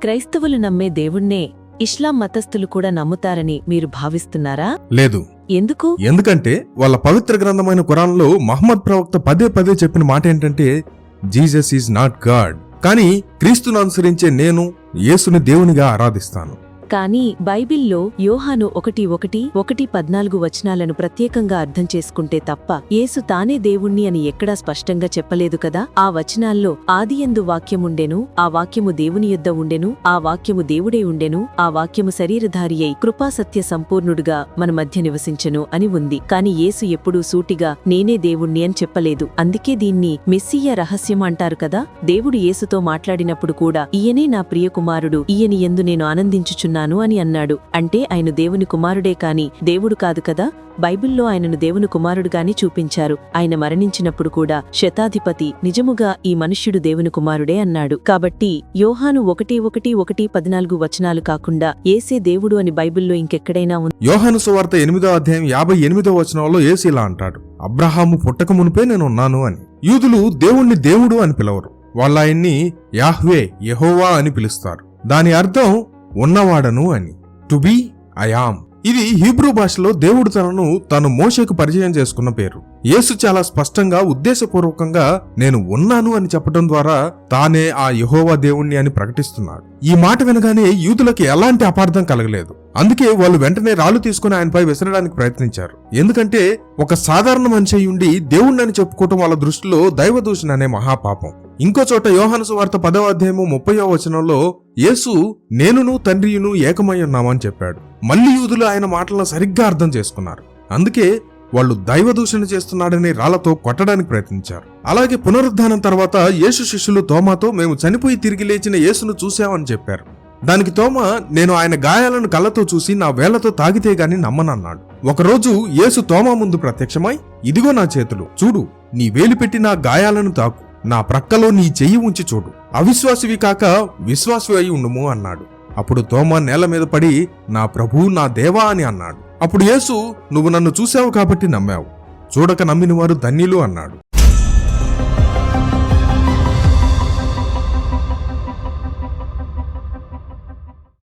క్రైస్తవులు నమ్మే దేవుణ్ణే ఇస్లాం మతస్థులు కూడా నమ్ముతారని మీరు భావిస్తున్నారా? లేదు. ఎందుకు? ఎందుకంటే వాళ్ళ పవిత్ర గ్రంథమైన ఖురాన్లో మహమ్మద్ ప్రవక్త పదే పదే చెప్పిన మాట ఏంటంటే జీసస్ ఈజ్ నాట్ గాడ్. కానీ క్రీస్తును అనుసరించే నేను యేసుని దేవునిగా ఆరాధిస్తాను. కానీ బైబిల్లో యోహాను 1:1-14 వచనాలను ప్రత్యేకంగా అర్థం చేసుకుంటే తప్ప యేసు తానే దేవుణ్ణి అని ఎక్కడా స్పష్టంగా చెప్పలేదు కదా. ఆ వచనాల్లో ఆదియందు వాక్యముండెను, ఆ వాక్యము దేవుని యొద్ద ఉండెను, ఆ వాక్యము దేవుడే ఉండెను, ఆ వాక్యము శరీరధారి అయి కృపాసత్య సంపూర్ణుడుగా మన మధ్య నివసించెను అని ఉంది. కాని యేసు ఎప్పుడూ సూటిగా నేనే దేవుణ్ణి అని చెప్పలేదు. అందుకే దీన్ని మెస్సియ రహస్యం అంటారు కదా. దేవుడు యేసుతో మాట్లాడినప్పుడు కూడా ఈయనే నా ప్రియకుమారుడు, ఈయని యందు నేను ఆనందించుచున్నాను అని అన్నాడు. అంటే ఆయన దేవుని కుమారుడే కాని దేవుడు కాదు కదా. బైబిల్లో ఆయనను దేవుని కుమారుడుగానే చూపించారు. ఆయన మరణించినప్పుడు కూడా శతాధిపతి నిజముగా ఈ మనుష్యుడు దేవుని కుమారుడే అన్నాడు. కాబట్టి యోహాను 1:1-14 వచనాలు కాకుండా యేసే దేవుడు అని బైబిల్లో ఇంకెక్కడైనా ఉంది? యోహాను సువార్త 8వ అధ్యాయం 58వ వచనంలో యేసు ఇలా అంటాడు, అబ్రహాము పుట్టక మునిపే నేనున్నాను అని. యూదులు దేవుణ్ణి దేవుడు అని పిలవరు. వాళ్ళాయన్ని యాహ్వే, యెహోవా అని పిలుస్తారు. దాని అర్థం ఉన్నవాడను అని. To be I am. ఇది హీబ్రూ భాషలో దేవుడు తాను మోషేకు పరిచయం చేసుకున్న పేరు. యేసు చాలా స్పష్టంగా ఉద్దేశపూర్వకంగా నేను ఉన్నాను అని చెప్పడం ద్వారా తానే ఆ యెహోవా దేవుణ్ణి అని ప్రకటిస్తున్నాడు. ఈ మాట వినగానే యూదులకి ఎలాంటి అపార్థం కలగలేదు. అందుకే వాళ్ళు వెంటనే రాళ్లు తీసుకుని ఆయనపై విసరడానికి ప్రయత్నించారు. ఎందుకంటే ఒక సాధారణ మనిషి ఉండి దేవుణ్ణని చెప్పుకోవటం వాళ్ళ దృష్టిలో దైవదూషణ అనే మహాపాపం. ఇంకో చోట యోహాను సువార్త 10వ అధ్యాయము 30వ వచనంలో యేసు నేనును తండ్రియును ఏకమై ఉన్నామని చెప్పాడు. మళ్లీ యూదులు ఆయన మాటలను సరిగ్గా అర్థం చేసుకున్నారు. అందుకే వాళ్ళు దైవదూషణ చేస్తున్నాడని రాళ్లతో కొట్టడానికి ప్రయత్నించారు. అలాగే పునరుద్ధానం తర్వాత యేసు శిష్యులు తోమాతో మేము చనిపోయి తిరిగి లేచిన యేసును చూశామని చెప్పారు. దానికి తోమా నేను ఆయన గాయాలను కళ్ళతో చూసి నా వేళ్లతో తాగితే గాని నమ్మనన్నాడు. ఒకరోజు యేసు తోమా ముందు ప్రత్యక్షమై ఇదిగో నా చేతులు, చూడు, నీ వేలు పెట్టి నా గాయాలను తాకు, నా ప్రక్కలో నీ చెయ్యి ఉంచి చూడు, అవిశ్వాసివి కాక విశ్వాసి అయి ఉండుము అన్నాడు. అప్పుడు తోమా నేల మీద పడి నా ప్రభూ, నా దేవా అని అన్నాడు. అప్పుడు యేసు నువ్వు నన్ను చూశావు కాబట్టి నమ్మావు, చూడక నమ్మిన వారు ధన్యులు అన్నాడు.